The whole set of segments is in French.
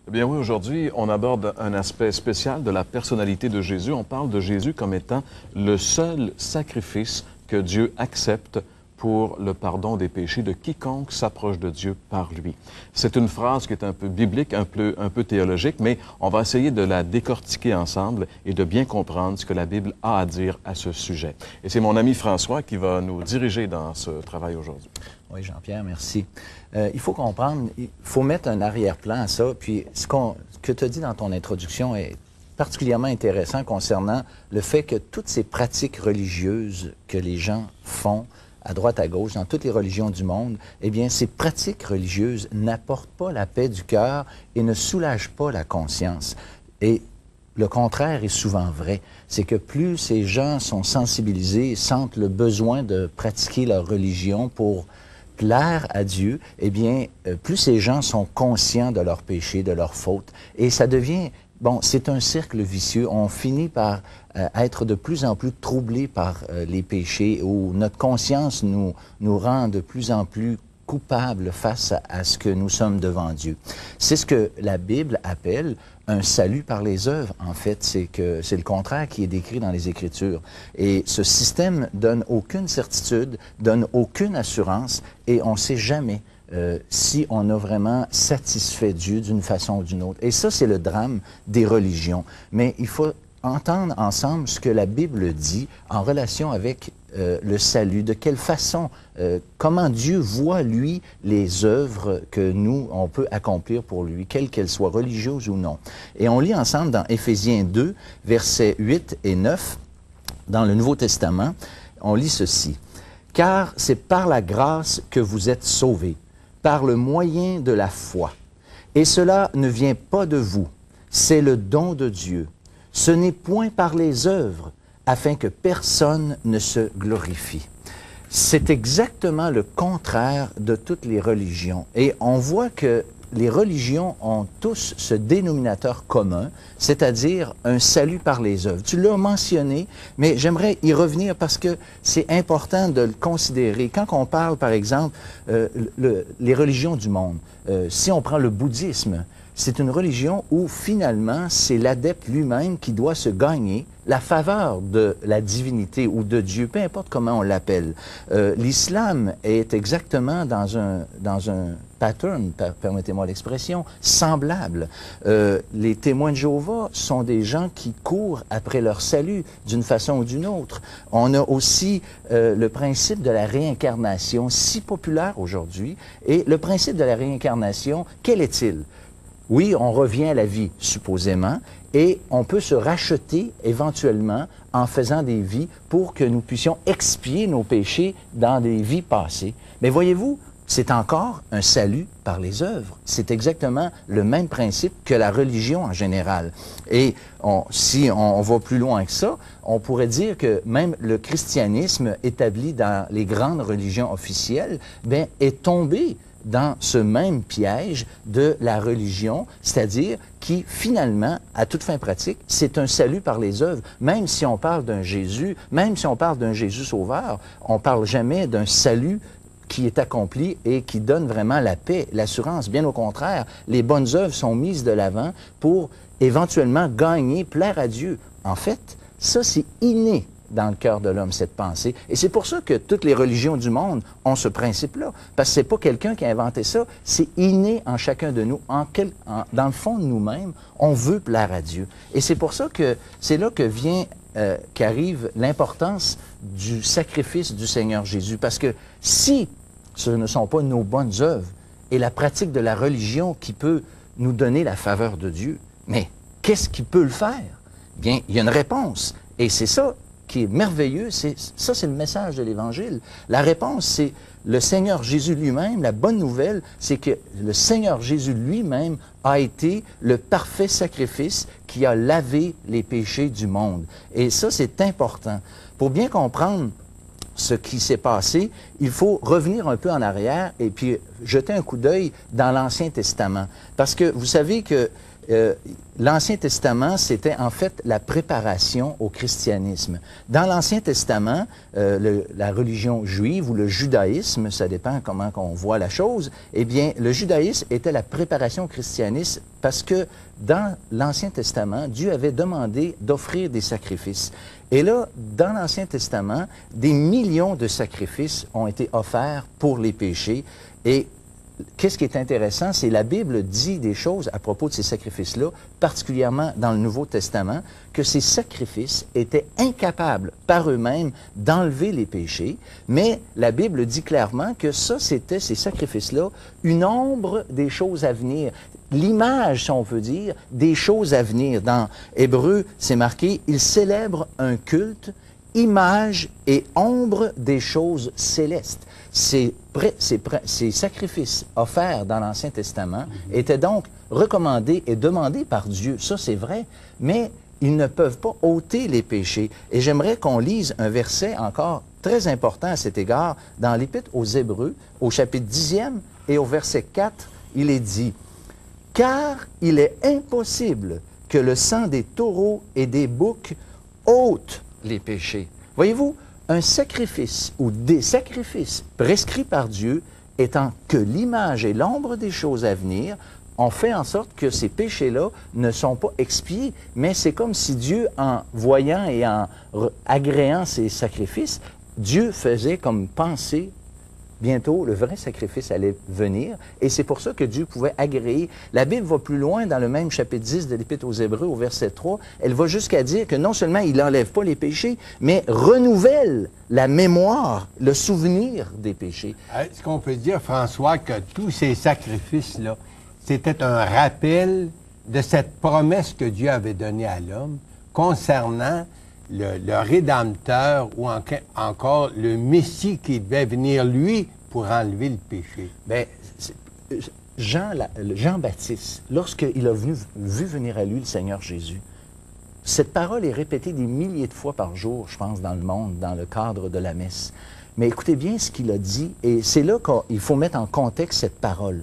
Eh bien oui, aujourd'hui, on aborde un aspect spécial de la personnalité de Jésus. On parle de Jésus comme étant le seul sacrifice que Dieu accepte pour le pardon des péchés de quiconque s'approche de Dieu par lui. C'est une phrase qui est un peu biblique, un peu théologique, mais on va essayer de la décortiquer ensemble et de bien comprendre ce que la Bible a à dire à ce sujet. Et c'est mon ami François qui va nous diriger dans ce travail aujourd'hui. Oui, Jean-Pierre, merci. Il faut comprendre, il faut mettre un arrière-plan à ça, puis que tu as dit dans ton introduction est particulièrement intéressant concernant le fait que toutes ces pratiques religieuses que les gens font à droite, à gauche, dans toutes les religions du monde, eh bien, ces pratiques religieuses n'apportent pas la paix du cœur et ne soulagent pas la conscience. Et le contraire est souvent vrai. C'est que plus ces gens sont sensibilisés, sentent le besoin de pratiquer leur religion pour plaire à Dieu, eh bien, plus ces gens sont conscients de leurs péchés, de leurs fautes. Et ça devient, bon, c'est un cercle vicieux. On finit par être de plus en plus troublés par les péchés, où notre conscience nous rend de plus en plus coupables face à ce que nous sommes devant Dieu. C'est ce que la Bible appelle un salut par les œuvres. En fait, c'est le contraire qui est décrit dans les Écritures. Et ce système donne aucune certitude, donne aucune assurance, et on ne sait jamais si on a vraiment satisfait Dieu d'une façon ou d'une autre. Et ça, c'est le drame des religions. Mais il faut entendre ensemble ce que la Bible dit en relation avec le salut, de quelle façon, comment Dieu voit, lui, les œuvres que nous, on peut accomplir pour lui, quelles qu'elles soient, religieuses ou non. Et on lit ensemble dans Éphésiens 2, versets 8 et 9, dans le Nouveau Testament, on lit ceci. « Car c'est par la grâce que vous êtes sauvés, par le moyen de la foi. Et cela ne vient pas de vous, c'est le don de Dieu. Ce n'est point par les œuvres, afin que personne ne se glorifie. » C'est exactement le contraire de toutes les religions. Et on voit que les religions ont tous ce dénominateur commun, c'est-à-dire un salut par les œuvres. Tu l'as mentionné, mais j'aimerais y revenir parce que c'est important de le considérer. Quand on parle, par exemple, les religions du monde, si on prend le bouddhisme, c'est une religion où, finalement, c'est l'adepte lui-même qui doit se gagner la faveur de la divinité ou de Dieu, peu importe comment on l'appelle. L'islam est exactement dans un pattern, permettez-moi l'expression, semblable. Les témoins de Jéhovah sont des gens qui courent après leur salut d'une façon ou d'une autre. On a aussi le principe de la réincarnation, si populaire aujourd'hui. Et le principe de la réincarnation, quel est-il? Oui, on revient à la vie, supposément, et on peut se racheter éventuellement en faisant des vies pour que nous puissions expier nos péchés dans des vies passées. Mais voyez-vous, c'est encore un salut par les œuvres. C'est exactement le même principe que la religion en général. Et si on va plus loin que ça, on pourrait dire que même le christianisme établi dans les grandes religions officielles bien, est tombé dans ce même piège de la religion, c'est-à-dire qui, finalement, à toute fin pratique, c'est un salut par les œuvres. Même si on parle d'un Jésus, même si on parle d'un Jésus sauveur, on ne parle jamais d'un salut qui est accompli et qui donne vraiment la paix, l'assurance. Bien au contraire, les bonnes œuvres sont mises de l'avant pour éventuellement gagner, plaire à Dieu. En fait, ça, c'est inné dans le cœur de l'homme, cette pensée. Et c'est pour ça que toutes les religions du monde ont ce principe-là. Parce que c'est pas quelqu'un qui a inventé ça, c'est inné en chacun de nous. Dans le fond de nous-mêmes, on veut plaire à Dieu. Et c'est pour ça que c'est là que qu'arrive l'importance du sacrifice du Seigneur Jésus. Parce que si ce ne sont pas nos bonnes œuvres et la pratique de la religion qui peut nous donner la faveur de Dieu, mais qu'est-ce qui peut le faire? Bien, il y a une réponse. Et c'est ça qui est merveilleux, c'est le message de l'Évangile. La réponse, c'est le Seigneur Jésus lui-même. La bonne nouvelle, c'est que le Seigneur Jésus lui-même a été le parfait sacrifice qui a lavé les péchés du monde. Et ça, c'est important. Pour bien comprendre ce qui s'est passé, il faut revenir un peu en arrière et puis jeter un coup d'œil dans l'Ancien Testament. Parce que vous savez que l'Ancien Testament, c'était en fait la préparation au christianisme. Dans l'Ancien Testament, la religion juive ou le judaïsme, ça dépend comment on voit la chose, eh bien, le judaïsme était la préparation au christianisme parce que dans l'Ancien Testament, Dieu avait demandé d'offrir des sacrifices. Et là, dans l'Ancien Testament, des millions de sacrifices ont été offerts pour les péchés. Et qu'est-ce qui est intéressant, c'est la Bible dit des choses à propos de ces sacrifices-là, particulièrement dans le Nouveau Testament, que ces sacrifices étaient incapables par eux-mêmes d'enlever les péchés, mais la Bible dit clairement que ça, c'était, ces sacrifices-là, une ombre des choses à venir. L'image, si on veut dire, des choses à venir. Dans Hébreu, c'est marqué « Il célèbre un culte, image et ombre des choses célestes ». Ces sacrifices offerts dans l'Ancien Testament étaient donc recommandés et demandés par Dieu. Ça, c'est vrai, mais ils ne peuvent pas ôter les péchés. Et j'aimerais qu'on lise un verset encore très important à cet égard dans l'Épître aux Hébreux, au chapitre 10e et au verset 4, il est dit « Car il est impossible que le sang des taureaux et des boucs ôte les péchés. » Voyez-vous, un sacrifice ou des sacrifices prescrits par Dieu étant que l'image et l'ombre des choses à venir, on fait en sorte que ces péchés-là ne sont pas expiés, mais c'est comme si Dieu, en voyant et en agréant ces sacrifices, Dieu faisait comme penser bientôt, le vrai sacrifice allait venir, et c'est pour ça que Dieu pouvait agréer. La Bible va plus loin dans le même chapitre 10 de l'Épître aux Hébreux, au verset 3. Elle va jusqu'à dire que non seulement il n'enlève pas les péchés, mais renouvelle la mémoire, le souvenir des péchés. Est-ce qu'on peut dire, François, que tous ces sacrifices-là, c'était un rappel de cette promesse que Dieu avait donnée à l'homme concernant le Rédempteur ou encore le Messie qui devait venir, lui, pour enlever le péché? Bien, Jean-Baptiste, lorsqu'il a vu venir à lui le Seigneur Jésus, cette parole est répétée des milliers de fois par jour, je pense, dans le monde, dans le cadre de la messe. Mais écoutez bien ce qu'il a dit, et c'est là qu'il faut mettre en contexte cette parole.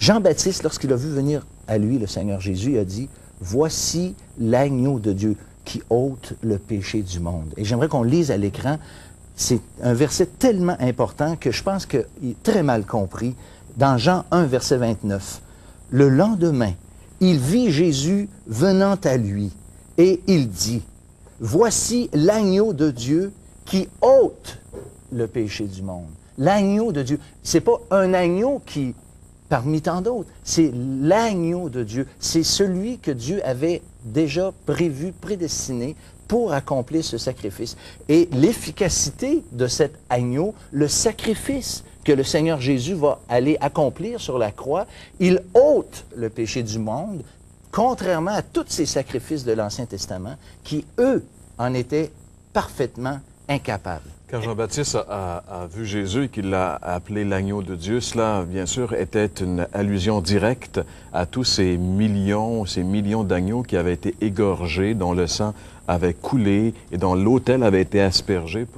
Jean-Baptiste, lorsqu'il a vu venir à lui le Seigneur Jésus, il a dit « Voici l'agneau de Dieu qui ôte le péché du monde. » Et j'aimerais qu'on lise à l'écran. C'est un verset tellement important que je pense qu'il est très mal compris. Dans Jean 1, verset 29, « Le lendemain, il vit Jésus venant à lui, et il dit, « Voici l'agneau de Dieu qui ôte le péché du monde. » L'agneau de Dieu. C'est pas un agneau qui, parmi tant d'autres, c'est l'agneau de Dieu. C'est celui que Dieu avait déjà prévu, prédestiné pour accomplir ce sacrifice. Et l'efficacité de cet agneau, le sacrifice que le Seigneur Jésus va aller accomplir sur la croix, il ôte le péché du monde, contrairement à tous ces sacrifices de l'Ancien Testament qui, eux, en étaient parfaitement incapables. Quand Jean-Baptiste a vu Jésus et qu'il l'a appelé l'agneau de Dieu, cela, bien sûr, était une allusion directe à tous ces millions d'agneaux qui avaient été égorgés, dont le sang avait coulé et dont l'autel avait été aspergé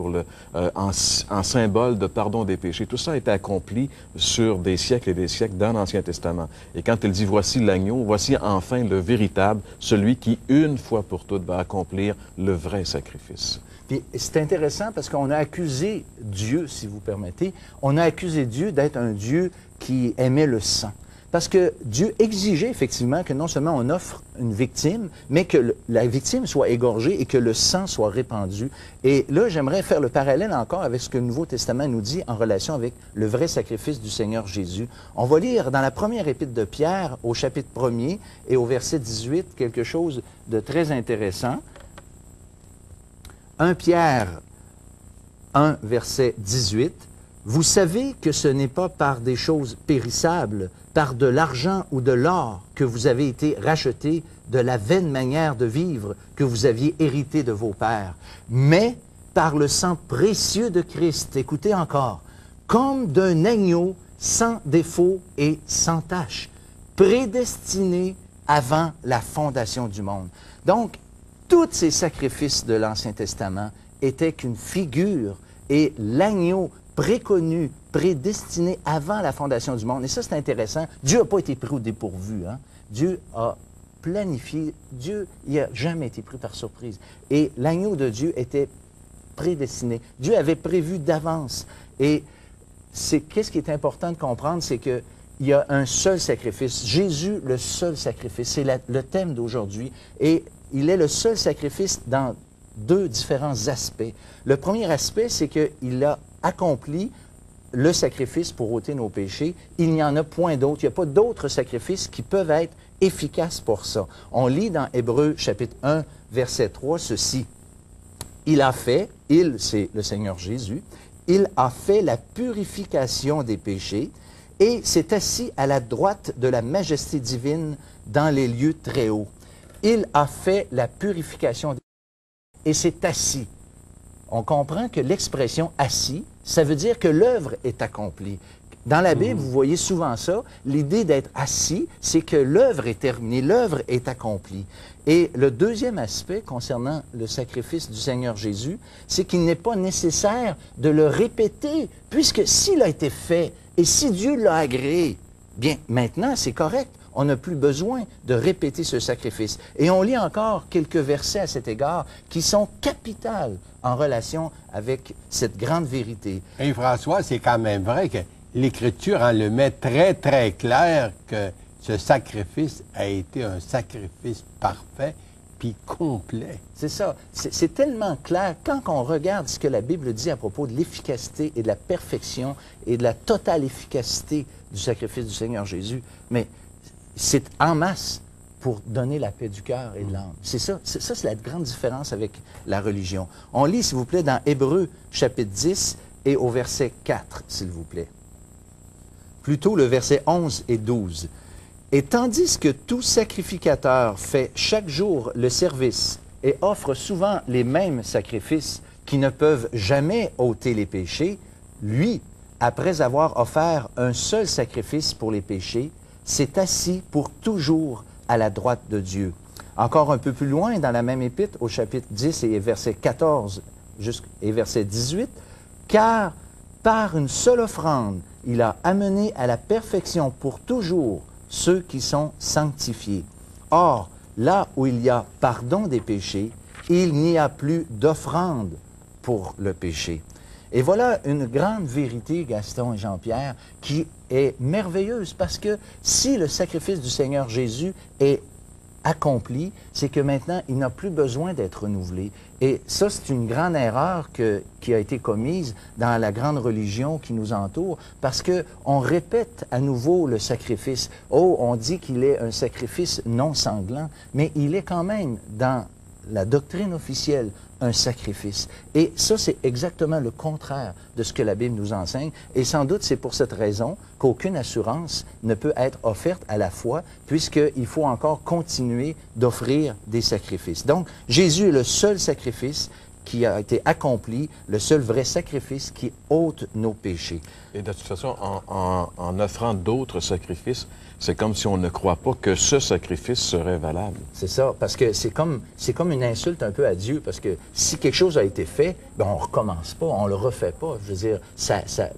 en symbole de pardon des péchés. Tout ça a été accompli sur des siècles et des siècles dans l'Ancien Testament. Et quand il dit « Voici l'agneau », voici enfin le véritable, celui qui, une fois pour toutes, va accomplir le vrai sacrifice. Puis c'est intéressant parce qu'on a accusé Dieu, si vous permettez, on a accusé Dieu d'être un Dieu qui aimait le sang. Parce que Dieu exigeait effectivement que non seulement on offre une victime, mais que la victime soit égorgée et que le sang soit répandu. Et là, j'aimerais faire le parallèle encore avec ce que le Nouveau Testament nous dit en relation avec le vrai sacrifice du Seigneur Jésus. On va lire dans la première épître de Pierre, au chapitre 1er et au verset 18, quelque chose de très intéressant. 1 Pierre 1, verset 18. « Vous savez que ce n'est pas par des choses périssables, par de l'argent ou de l'or que vous avez été rachetés de la vaine manière de vivre que vous aviez hérité de vos pères, mais par le sang précieux de Christ, écoutez encore, comme d'un agneau sans défaut et sans tache, prédestiné avant la fondation du monde. » Donc, tous ces sacrifices de l'Ancien Testament étaient qu'une figure et l'agneau préconnu, prédestiné avant la fondation du monde. Et ça, c'est intéressant. Dieu n'a pas été pris au dépourvu. Hein? Dieu a planifié. Dieu, il n'a jamais été pris par surprise. Et l'agneau de Dieu était prédestiné. Dieu avait prévu d'avance. Et qu'est-ce qui est important de comprendre, c'est qu'il y a un seul sacrifice. Jésus, le seul sacrifice. C'est le thème d'aujourd'hui. Et il est le seul sacrifice dans deux différents aspects. Le premier aspect, c'est qu'il a accompli le sacrifice pour ôter nos péchés. Il n'y en a point d'autre. Il n'y a pas d'autres sacrifices qui peuvent être efficaces pour ça. On lit dans Hébreux chapitre 1, verset 3, ceci. Il a fait, il, c'est le Seigneur Jésus, il a fait la purification des péchés et s'est assis à la droite de la majesté divine dans les lieux très hauts. Il a fait la purification des péchés et s'est assis. On comprend que l'expression « assis », ça veut dire que l'œuvre est accomplie. Dans la Bible, vous voyez souvent ça, l'idée d'être assis, c'est que l'œuvre est terminée, l'œuvre est accomplie. Et le deuxième aspect concernant le sacrifice du Seigneur Jésus, c'est qu'il n'est pas nécessaire de le répéter, puisque s'il a été fait et si Dieu l'a agréé, bien, maintenant, c'est correct. On n'a plus besoin de répéter ce sacrifice. Et on lit encore quelques versets à cet égard qui sont capitales en relation avec cette grande vérité. Et François, c'est quand même vrai que l'Écriture en le met très, très clair que ce sacrifice a été un sacrifice parfait puis complet. C'est ça. C'est tellement clair quand on regarde ce que la Bible dit à propos de l'efficacité et de la perfection et de la totale efficacité du sacrifice du Seigneur Jésus. Mais c'est en masse pour donner la paix du cœur et de l'âme. C'est ça, c'est la grande différence avec la religion. On lit, s'il vous plaît, dans Hébreux, chapitre 10, et au verset 4, s'il vous plaît. Plutôt le verset 11 et 12. « Et tandis que tout sacrificateur fait chaque jour le service et offre souvent les mêmes sacrifices qui ne peuvent jamais ôter les péchés, lui, après avoir offert un seul sacrifice pour les péchés, s'est assis pour toujours à la droite de Dieu. » Encore un peu plus loin, dans la même épître, au chapitre 10 et verset 14 et verset 18, « Car par une seule offrande, il a amené à la perfection pour toujours ceux qui sont sanctifiés. Or, là où il y a pardon des péchés, il n'y a plus d'offrande pour le péché. » Et voilà une grande vérité, Gaston et Jean-Pierre, qui est merveilleuse parce que si le sacrifice du Seigneur Jésus est accompli, c'est que maintenant, il n'a plus besoin d'être renouvelé. Et ça, c'est une grande erreur qui a été commise dans la grande religion qui nous entoure, parce qu'on répète à nouveau le sacrifice. Oh, on dit qu'il est un sacrifice non sanglant, mais il est quand même dans la doctrine officielle un sacrifice. Et ça, c'est exactement le contraire de ce que la Bible nous enseigne. Et sans doute, c'est pour cette raison qu'aucune assurance ne peut être offerte à la foi, puisqu'il faut encore continuer d'offrir des sacrifices. Donc, Jésus est le seul sacrifice qui a été accompli, le seul vrai sacrifice qui ôte nos péchés. Et de toute façon, en offrant d'autres sacrifices, c'est comme si on ne croit pas que ce sacrifice serait valable. C'est ça, parce que c'est comme une insulte un peu à Dieu, parce que si quelque chose a été fait, ben on ne recommence pas, on ne le refait pas. Je veux dire,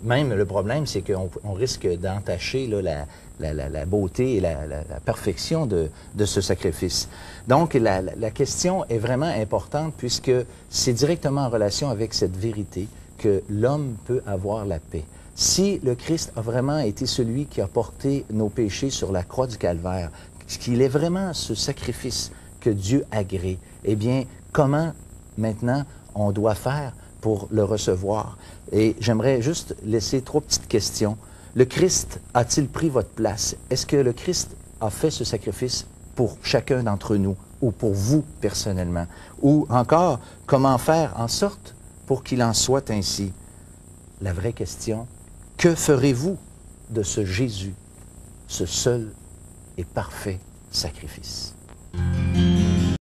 même le problème, c'est qu'on risque d'entacher là, la beauté et la perfection de ce sacrifice. Donc, la question est vraiment importante, puisque c'est directement en relation avec cette vérité que l'homme peut avoir la paix. Si le Christ a vraiment été celui qui a porté nos péchés sur la croix du Calvaire, qu'il est vraiment ce sacrifice que Dieu agrée, eh bien, comment maintenant on doit faire pour le recevoir? Et j'aimerais juste laisser 3 petites questions. Le Christ a-t-il pris votre place? Est-ce que le Christ a fait ce sacrifice pour chacun d'entre nous ou pour vous personnellement? Ou encore, comment faire en sorte pour qu'il en soit ainsi? La vraie question, que ferez-vous de ce Jésus, ce seul et parfait sacrifice?